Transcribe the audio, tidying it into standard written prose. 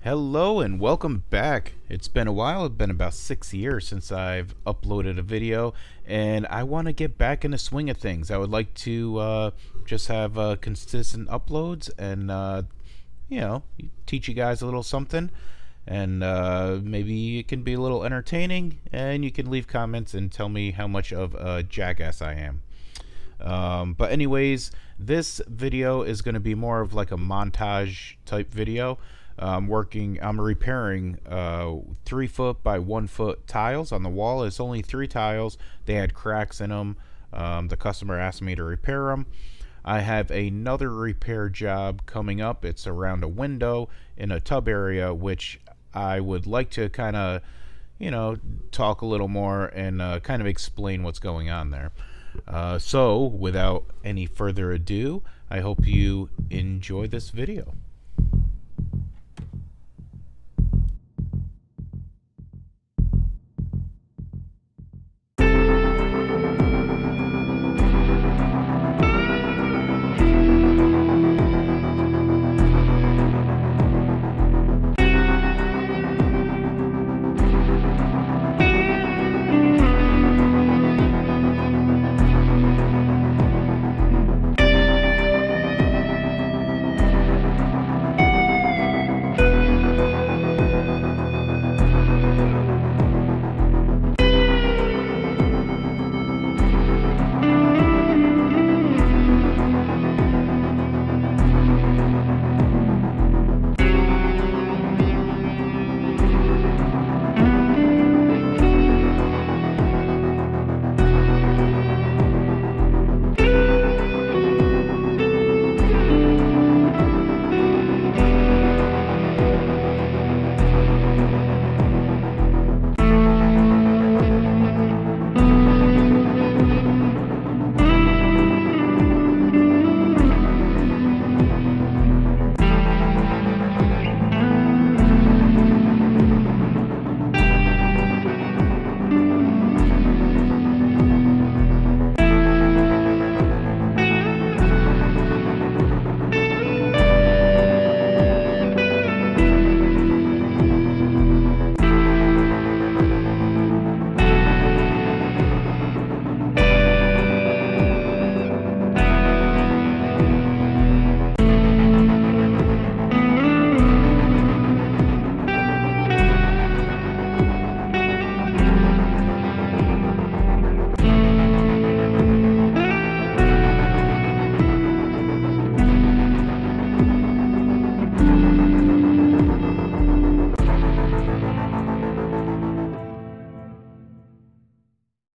Hello and welcome back. It's been a while. It's been about 6 years since I've uploaded a video, and I want to get back in the swing of things. I would like to just have consistent uploads and, teach you guys a little something. And maybe it can be a little entertaining, and you can leave comments and tell me how much of a jackass I am. But anyways, this video is going to be more of like a montage type video. I'm repairing 3 foot by 1 foot tiles on the wall. It's only 3 tiles. They had cracks in them. The customer asked me to repair them. I have another repair job coming up. It's around a window in a tub area, which I would like to kind of, talk a little more and kind of explain what's going on there. So without any further ado, I hope you enjoy this video.